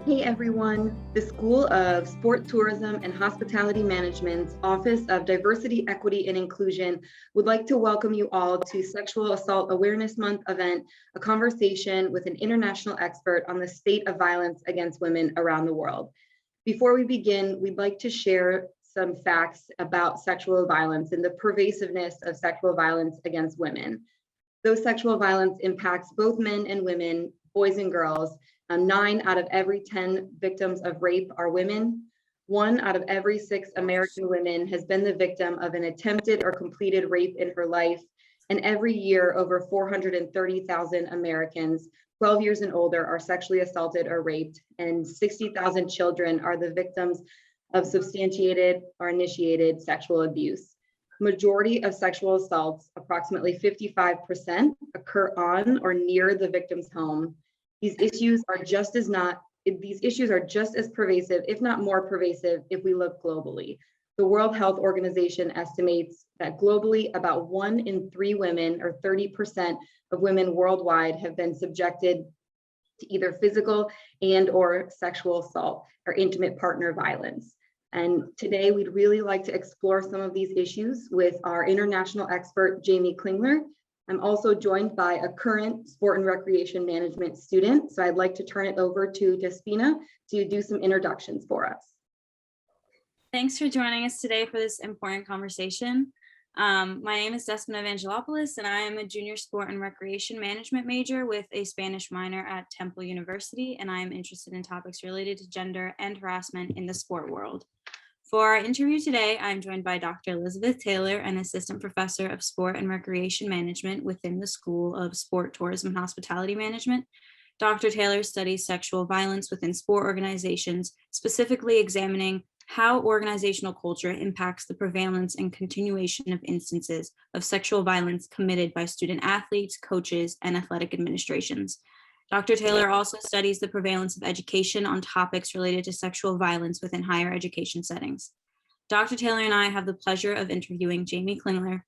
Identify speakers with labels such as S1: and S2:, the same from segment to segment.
S1: Hey everyone, the School of Sport Tourism and Hospitality Management's Office of Diversity, Equity, and Inclusion would like to welcome you all to Sexual Assault Awareness Month event, a conversation with an international expert on the state of violence against women around the world. Before we begin, we'd like to share some facts about sexual violence and the pervasiveness of sexual violence against women. Though sexual violence impacts both men and women, boys and girls, 9 out of every 10 victims of rape are women. 1 out of every 6 American women has been the victim of an attempted or completed rape in her life. And every year, over 430,000 Americans 12 years and older are sexually assaulted or raped, and 60,000 children are the victims of substantiated or initiated sexual abuse. Majority of sexual assaults, approximately 55%, occur on or near the victim's home. These issues are just as pervasive, if not more pervasive, if we look globally. The World Health Organization estimates that globally, about 1 in 3 women, or 30% of women worldwide, have been subjected to either physical and or sexual assault or intimate partner violence. And today we'd really like to explore some of these issues with our international expert, Jamie Klingler. I'm also joined by a current sport and recreation management student. So I'd like to turn it over to Despina to do some introductions for us.
S2: Thanks for joining us today for this important conversation. My name is Despina Evangelopoulos, and I am a junior sport and recreation management major with a Spanish minor at Temple University, and I am interested in topics related to gender and harassment in the sport world. For our interview today, I'm joined by Dr. Elizabeth Taylor, an assistant professor of sport and recreation management within the School of Sport, Tourism, and Hospitality Management. Dr. Taylor studies sexual violence within sport organizations, specifically examining how organizational culture impacts the prevalence and continuation of instances of sexual violence committed by student athletes, coaches, and athletic administrations. Dr. Taylor also studies the prevalence of education on topics related to sexual violence within higher education settings. Dr. Taylor and I have the pleasure of interviewing Jamie Klingler.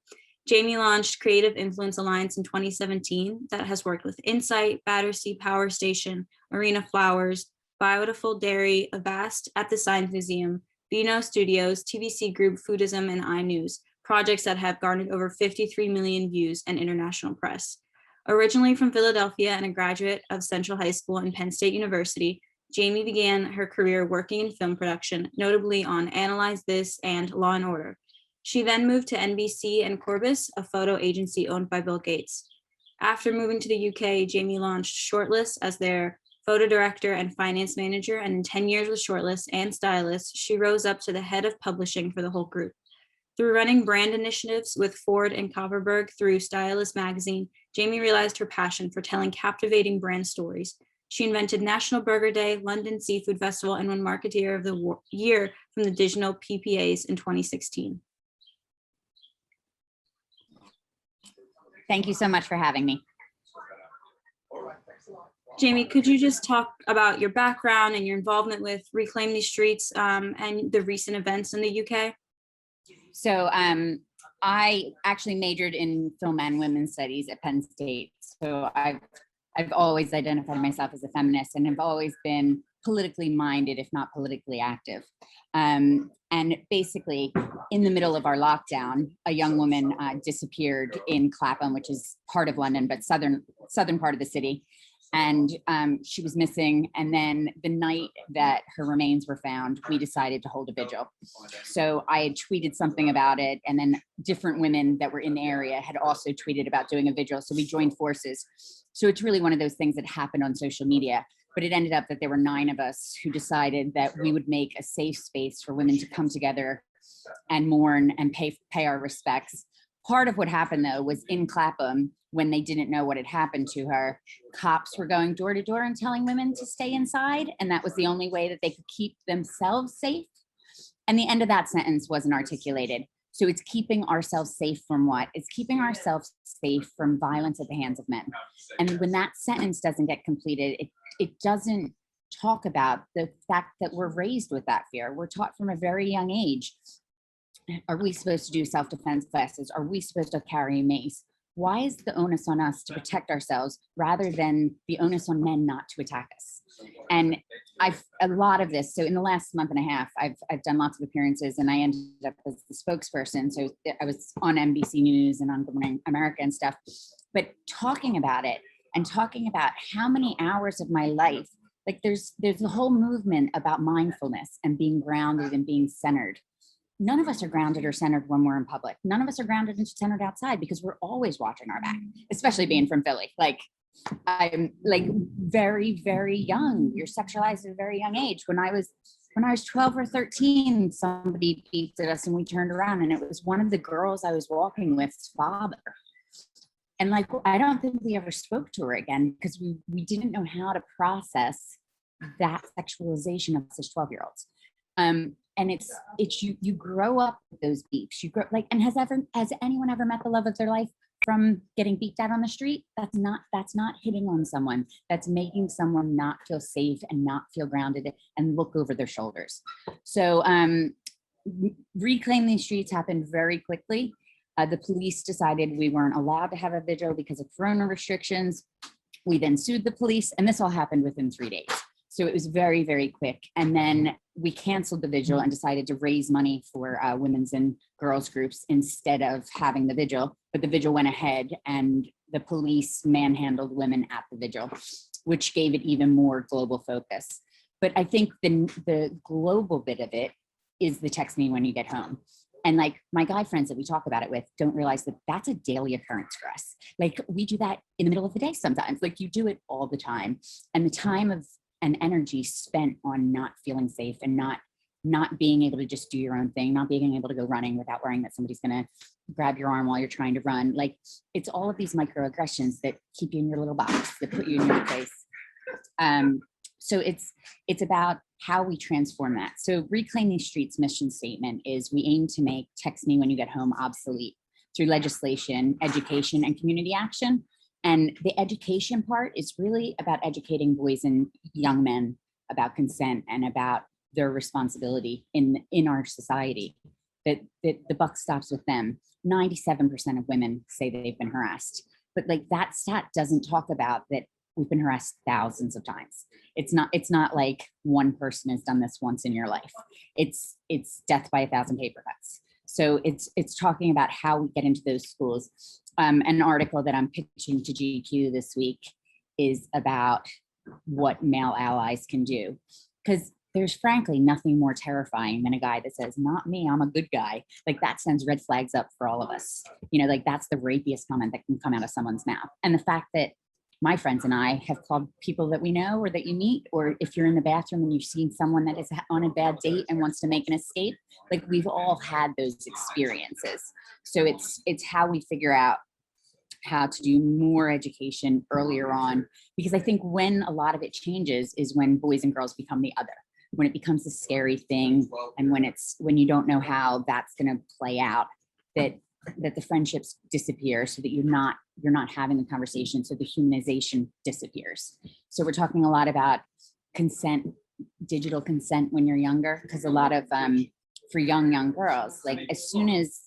S2: Jamie launched Creative Influence Alliance in 2017 that has worked with Insight, Battersea Power Station, Marina Flowers, Beautiful Dairy, Avast at the Science Museum, Beano Studios, TVC Group, Foodism, and iNews, projects that have garnered over 53 million views and international press. Originally from Philadelphia and a graduate of Central High School and Penn State University, Jamie began her career working in film production, notably on Analyze This and Law and Order. She then moved to NBC and Corbis, a photo agency owned by Bill Gates. After moving to the UK, Jamie launched Shortlist as their photo director and finance manager, and in 10 years with Shortlist and Stylist, she rose up to the head of publishing for the whole group. Through running brand initiatives with Ford and Copperberg through Stylist magazine, Jamie realized her passion for telling captivating brand stories. She invented National Burger Day, London Seafood Festival, and won Marketeer of the Year from the digital PPAs in 2016.
S3: Thank you so much for having me.
S2: Jamie, could you just talk about your background and your involvement with Reclaim These Streets and the recent events in the UK?
S3: So I actually majored in film and women's studies at Penn State. So I've always identified myself as a feminist and have always been politically minded, if not politically active. And basically, in the middle of our lockdown, a young woman disappeared in Clapham, which is part of London, but southern part of the city. And she was missing. And then the night that her remains were found, we decided to hold a vigil. So I had tweeted something about it. And then different women that were in the area had also tweeted about doing a vigil. So we joined forces. So it's really one of those things that happened on social media. But it ended up that there were 9 of us who decided that we would make a safe space for women to come together and mourn and pay our respects. Part of what happened, though, was in Clapham, when they didn't know what had happened to her, cops were going door to door and telling women to stay inside. And that was the only way that they could keep themselves safe. And the end of that sentence wasn't articulated. So it's keeping ourselves safe from what? It's keeping ourselves safe from violence at the hands of men. And when that sentence doesn't get completed, it doesn't talk about the fact that we're raised with that fear. We're taught from a very young age. Are we supposed to do self-defense classes? Are we supposed to carry a mace? why is the onus on us to protect ourselves rather than the onus on men not to attack us? And a lot of this, so in the last month and a half, I've done lots of appearances, and I ended up as the spokesperson. So I was on NBC News and on Good Morning America and stuff, but talking about it and talking about how many hours of my life, like there's a whole movement about mindfulness and being grounded and being centered. None of us are grounded or centered when we're in public. None of us are grounded and centered outside because we're always watching our back, especially being from Philly. Like, I'm like very, very young. You're sexualized at a very young age. When I was 12 or 13, somebody beeped at us and we turned around, and it was one of the girls I was walking with's father. And like, I don't think we ever spoke to her again because we didn't know how to process that sexualization of us as 12-year-olds. And it's you grow up with those beeps. You grow like, and has anyone ever met the love of their life from getting beeped at on the street? That's not hitting on someone. That's making someone not feel safe and not feel grounded and look over their shoulders. So Reclaim These Streets happened very quickly. The police decided we weren't allowed to have a vigil because of Corona restrictions. We then sued the police, and this all happened within 3 days. So it was very, very quick. And then we canceled the vigil and decided to raise money for women's and girls groups instead of having the vigil. But the vigil went ahead, and the police manhandled women at the vigil, which gave it even more global focus. But I think the global bit of it is the text me when you get home. And like my guy friends that we talk about it with don't realize that that's a daily occurrence for us. Like we do that in the middle of the day sometimes. Like you do it all the time. And the time of and energy spent on not feeling safe and not being able to just do your own thing, not being able to go running without worrying that somebody's going to grab your arm while you're trying to run. Like it's all of these microaggressions that keep you in your little box, that put you in your place. So it's about how we transform that. So Reclaim These Streets mission statement is we aim to make text me when you get home obsolete through legislation, education, and community action. And the education part is really about educating boys and young men about consent and about their responsibility in our society, that the buck stops with them. 97% of women say that they've been harassed, but like that stat doesn't talk about that we've been harassed thousands of times. It's not like one person has done this once in your life. It's death by 1,000 paper cuts. So it's talking about how we get into those schools. An article that I'm pitching to GQ this week is about what male allies can do. Because there's frankly nothing more terrifying than a guy that says, not me, I'm a good guy. Like that sends red flags up for all of us. You know, like that's the rapiest comment that can come out of someone's mouth. And the fact that my friends and I have called people that we know or that you meet, or if you're in the bathroom and you've seen someone that is on a bad date and wants to make an escape, like we've all had those experiences. So it's how we figure out how to do more education earlier on, because I think when a lot of it changes is when boys and girls become the other, when it becomes a scary thing, and when you don't know how that's going to play out, that the friendships disappear, so that you're not having the conversation, so the humanization disappears. So we're talking a lot about consent, digital consent when you're younger, because a lot of for young girls, like as soon as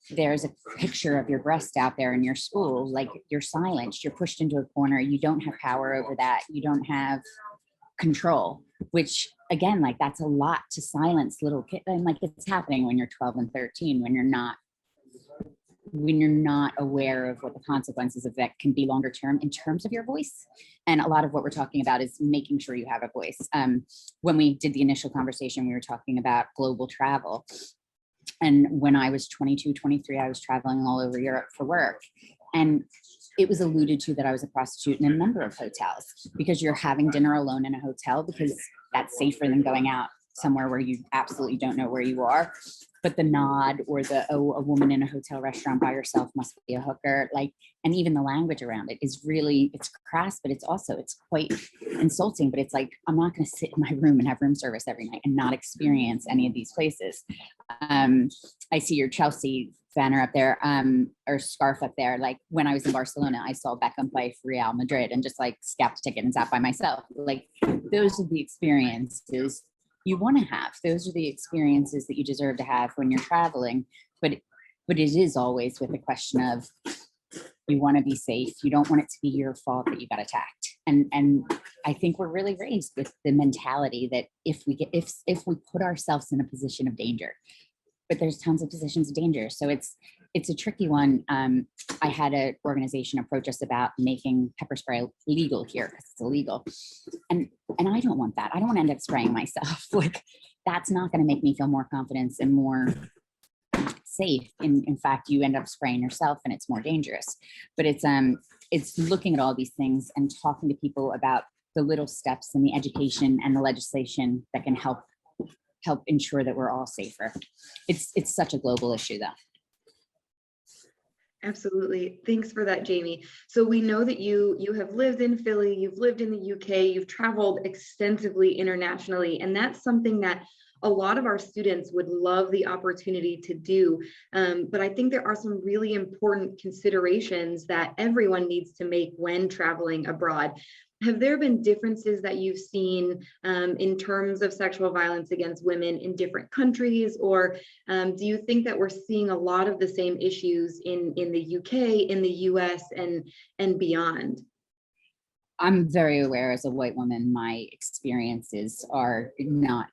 S3: there's a picture of your breast out there in your school, like you're silenced, you're pushed into a corner, you don't have power over that, you don't have control, which again, like that's a lot to silence little kids. And like it's happening when you're 12 and 13, when you're not aware of what the consequences of that can be longer term in terms of your voice. And a lot of what we're talking about is making sure you have a voice. When we did the initial conversation, we were talking about global travel. And when I was 22, 23, I was traveling all over Europe for work. And it was alluded to that I was a prostitute in a number of hotels, because you're having dinner alone in a hotel because that's safer than going out somewhere where you absolutely don't know where you are. But the nod, or a woman in a hotel restaurant by herself must be a hooker, like, and even the language around it is really, it's crass, but it's quite insulting. But it's like, I'm not going to sit in my room and have room service every night and not experience any of these places. I see your Chelsea banner up there, or scarf up there. Like when I was in Barcelona, I saw Beckham play for Real Madrid and just like scalped a ticket and sat by myself. Like those are the experiences you want to have. Those are the experiences that you deserve to have when you're traveling. But it is always with the question of, You want to be safe. You don't want it to be your fault that you got attacked. And I think we're really raised with the mentality that if we put ourselves in a position of danger, but there's tons of positions of danger. So it's a tricky one. I had an organization approach us about making pepper spray legal here because it's illegal. And I don't want that. I don't want to end up spraying myself. Like, that's not going to make me feel more confidence and more safe. In fact, you end up spraying yourself and it's more dangerous. But it's looking at all these things and talking to people about the little steps and the education and the legislation that can help ensure that we're all safer. It's such a global issue, though.
S1: Absolutely. Thanks for that, Jamie. So we know that you have lived in Philly, you've lived in the UK, you've traveled extensively internationally, and that's something that a lot of our students would love the opportunity to do. But I think there are some really important considerations that everyone needs to make when traveling abroad. Have there been differences that you've seen in terms of sexual violence against women in different countries? Or do you think that we're seeing a lot of the same issues in the UK, in the US, and beyond?
S3: I'm very aware as a white woman, my experiences are not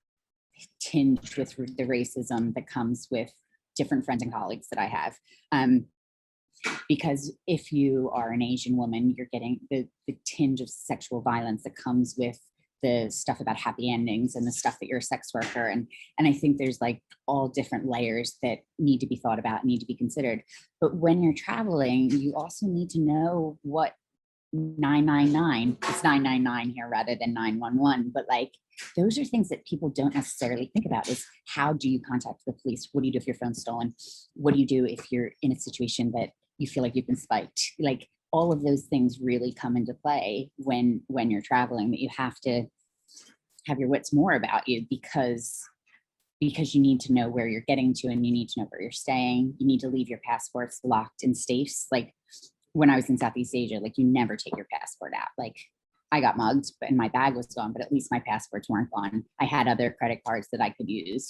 S3: tinged with the racism that comes with different friends and colleagues that I have. Because if you are an Asian woman, you're getting the tinge of sexual violence that comes with the stuff about happy endings and the stuff that you're a sex worker. And I think there's like all different layers that need to be thought about, need to be considered. But when you're traveling, you also need to know what 999, it's 999 here rather than 911, but like those are things that people don't necessarily think about. Is how do you contact the police? What do you do if your phone's stolen? What do you do if you're in a situation that you feel like you've been spiked? Like all of those things really come into play when you're traveling, that you have to have your wits more about you because you need to know where you're getting to and you need to know where you're staying. You need to leave your passports locked in safes. Like when I was in Southeast Asia, like you never take your passport out. Like I got mugged and my bag was gone, but at least my passports weren't gone. I had other credit cards that I could use,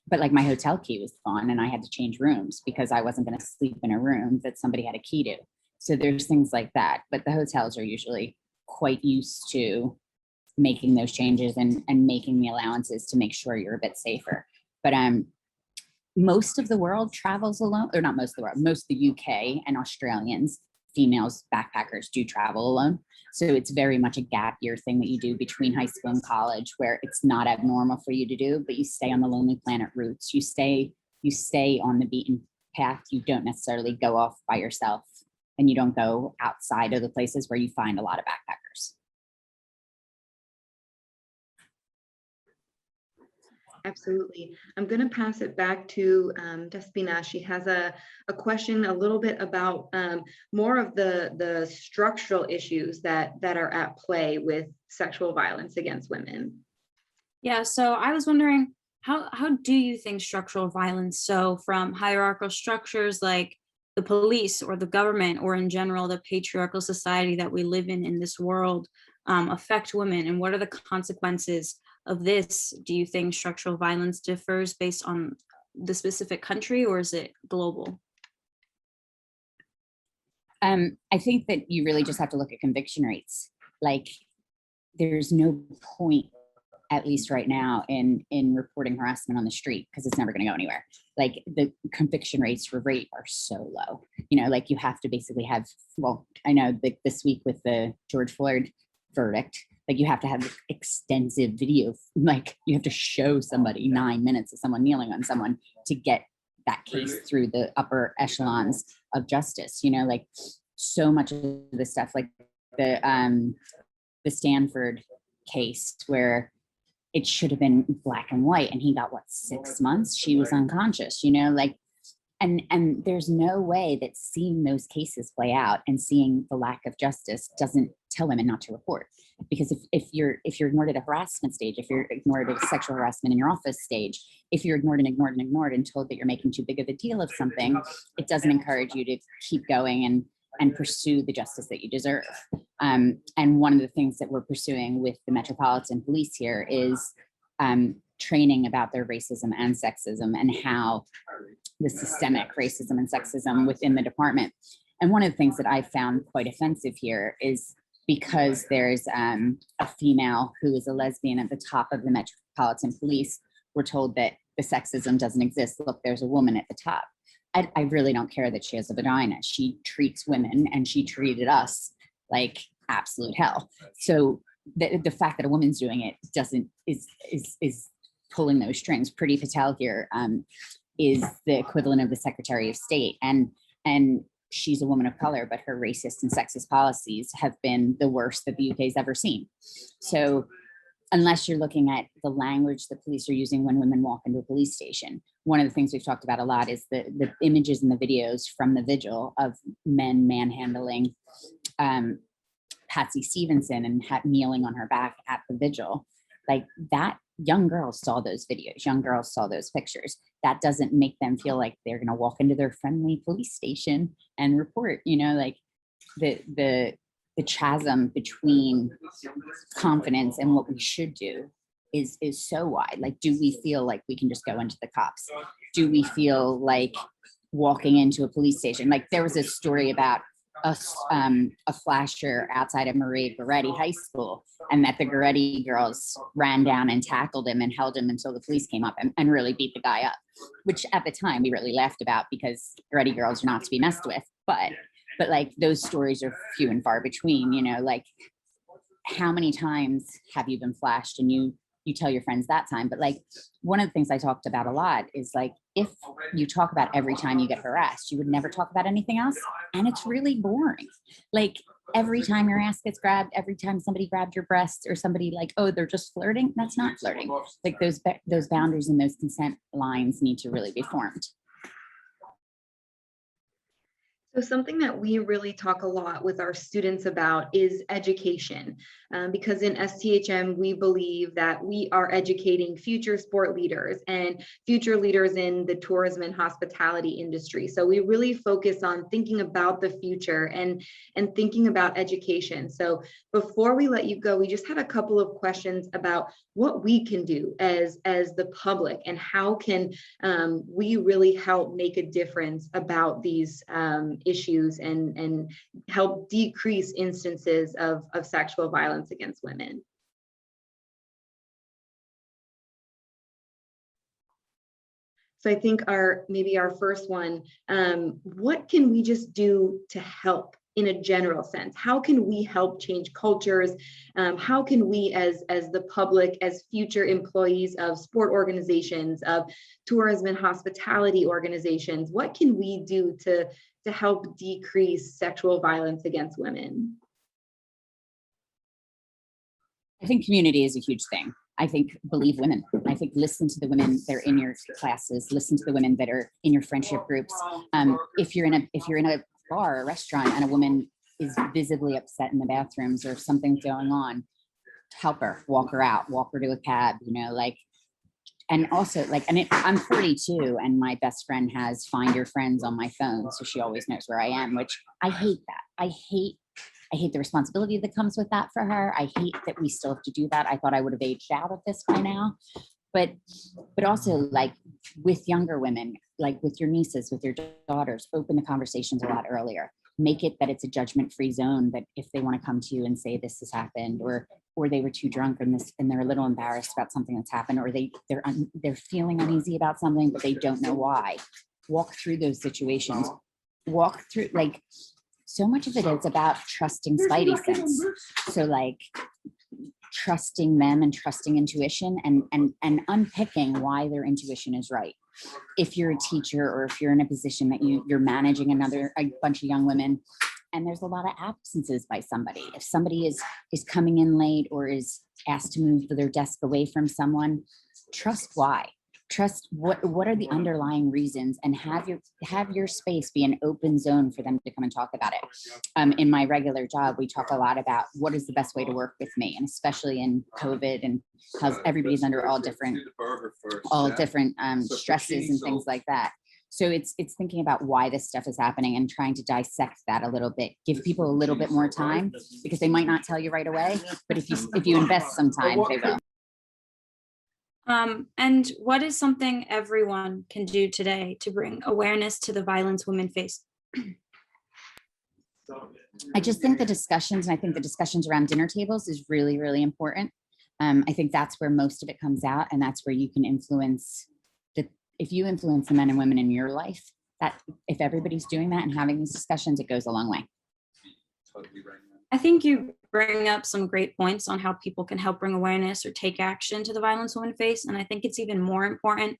S3: but like my hotel key was gone and I had to change rooms because I wasn't going to sleep in a room that somebody had a key to. So there's things like that, but the hotels are usually quite used to making those changes and making the allowances to make sure you're a bit safer. But most of the world travels alone, or not most of the world, most of the UK and Australians, females, backpackers do travel alone. So it's very much a gap year thing that you do between high school and college, where it's not abnormal for you to do, but you stay on the Lonely Planet routes. You stay on the beaten path. You don't necessarily go off by yourself, and you don't go outside of the places where you find a lot of backpackers.
S1: Absolutely. I'm going to pass it back to Despina. She has a question a little bit about more of the structural issues that are at play with sexual violence against women.
S2: Yeah, so I was wondering, how do you think structural violence, so from hierarchical structures like the police or the government, or in general the patriarchal society that we live in this world, affect women, and what are the consequences of this? Do you think structural violence differs based on the specific country, or is it global?
S3: I think that you really just have to look at conviction rates. Like there's no point, at least right now, in reporting harassment on the street because it's never going to go anywhere. Like the conviction rates for rape are so low. Like you have to basically have, well, I know this week with the George Floyd verdict, like you have to have extensive video, like you have to show somebody 9 minutes of someone kneeling on someone to get that case through the upper echelons of justice. Like so much of the stuff, like the Stanford case where it should have been black and white and he got 6 months, she was unconscious, like, and there's no way that seeing those cases play out and seeing the lack of justice doesn't tell women not to report. Because if you're ignored at a harassment stage, if you're ignored at a sexual harassment in your office stage, if you're ignored and told that you're making too big of a deal of something, it doesn't encourage you to keep going and pursue the justice that you deserve. And one of the things that we're pursuing with the Metropolitan Police here is training about their racism and sexism and how the systemic racism and sexism within the department And one of the things that I found quite offensive here is because there's a female who is a lesbian at the top of the Metropolitan Police, we're told that the sexism doesn't exist. Look, there's a woman at the top. I really don't care that she has a vagina. She treats women and she treated us like absolute hell. So the fact that a woman's doing it is pulling those strings. Priti Patel here is the equivalent of the Secretary of State, and she's a woman of color, but her racist and sexist policies have been the worst that the UK's ever seen. So unless you're looking at the language the police are using when women walk into a police station, one of the things we've talked about a lot is the images and the videos from the vigil of men manhandling Patsy Stevenson and kneeling on her back at the vigil. Like that, young girls saw those videos, young girls saw those pictures. That doesn't make them feel like they're going to walk into their friendly police station and report, like the chasm between confidence and what we should do is so wide. Like, do we feel like we can just go into the cops? Do we feel like walking into a police station? Like there was a story about a flasher outside of Maria Goretti High School, and that the Goretti girls ran down and tackled him and held him until the police came up and really beat the guy up, which at the time we really laughed about because Goretti girls are not to be messed with. But like those stories are few and far between, like how many times have you been flashed and you tell your friends that time? But like one of the things I talked about a lot is like, if you talk about every time you get harassed, you would never talk about anything else. And it's really boring. Like every time your ass gets grabbed, every time somebody grabbed your breast or somebody like, oh, they're just flirting. That's not flirting. Like those boundaries and those consent lines need to really be formed.
S1: So something that we really talk a lot with our students about is education, because in STHM, we believe that we are educating future sport leaders and future leaders in the tourism and hospitality industry. So we really focus on thinking about the future and thinking about education. So before we let you go, we just had a couple of questions about what we can do as the public and how can we really help make a difference about these issues and help decrease instances of sexual violence against women. So I think maybe our first one, what can we just do to help in a general sense? How can we help change cultures? How can we as the public, as future employees of sport organizations, of tourism and hospitality organizations, what can we do to help decrease sexual violence against women?
S3: I think community is a huge thing. I think believe women. I think listen to the women that are in your classes. Listen to the women that are in your friendship groups. If you're in a bar or restaurant and a woman is visibly upset in the bathrooms or something's going on, help her, walk her out, walk her to a cab. And also I'm 42 and my best friend has Find Your Friends on my phone, so she always knows where I am, which I hate that. I hate the responsibility that comes with that for her. I hate that we still have to do that. I thought I would have aged out of this by now. But also like with younger women, like with your nieces, with your daughters, open the conversations a lot earlier. Make it that it's a judgment-free zone, that if they want to come to you and say this has happened, or they were too drunk and they're a little embarrassed about something that's happened, or they're feeling uneasy about something, but they don't know why. Walk through those situations. Walk through, like, so much of it is about trusting spidey sense. So like trusting them and trusting intuition and unpicking why their intuition is right. If you're a teacher or if you're in a position that you're managing a bunch of young women and there's a lot of absences by somebody, if somebody is coming in late or is asked to move their desk away from someone, trust why. Trust what are the underlying reasons, and have your space be an open zone for them to come and talk about it. In my regular job, we talk a lot about what is the best way to work with me, and especially in COVID and how everybody's under all different stresses and things like that. So it's thinking about why this stuff is happening and trying to dissect that a little bit, give people a little bit more time, because they might not tell you right away, but if you invest some time, they will.
S2: And what is something everyone can do today to bring awareness to the violence women face?
S3: I just think the discussions, and I think the discussions around dinner tables is really, really important. I think that's where most of it comes out, and that's where you can influence if you influence the men and women in your life, that if everybody's doing that and having these discussions, it goes a long way.
S2: I think you bring up some great points on how people can help bring awareness or take action to the violence women face. And I think it's even more important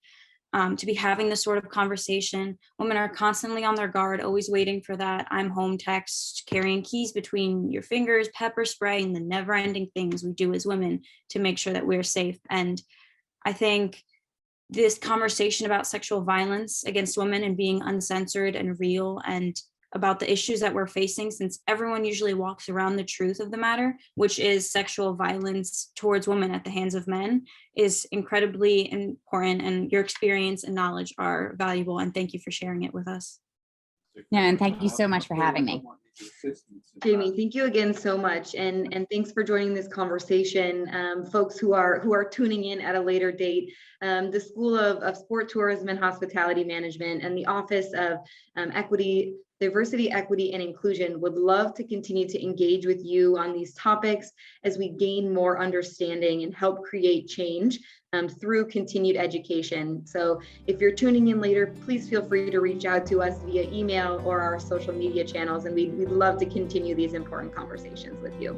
S2: to be having this sort of conversation. Women are constantly on their guard, always waiting for that "I'm home" text, carrying keys between your fingers, pepper spray, and the never-ending things we do as women to make sure that we're safe. And I think this conversation about sexual violence against women and being uncensored and real, and about the issues that we're facing, since everyone usually walks around the truth of the matter, which is sexual violence towards women at the hands of men, is incredibly important. And your experience and knowledge are valuable. And thank you for sharing it with us.
S3: Yeah, and thank you so much for having me.
S1: Jamie, thank you again so much, and thanks for joining this conversation. Folks who are tuning in at a later date, the School of Sport Tourism and Hospitality Management and the Office of Diversity, Equity, and Inclusion would love to continue to engage with you on these topics as we gain more understanding and help create change through continued education. So if you're tuning in later, please feel free to reach out to us via email or our social media channels, and we'd love to continue these important conversations with you.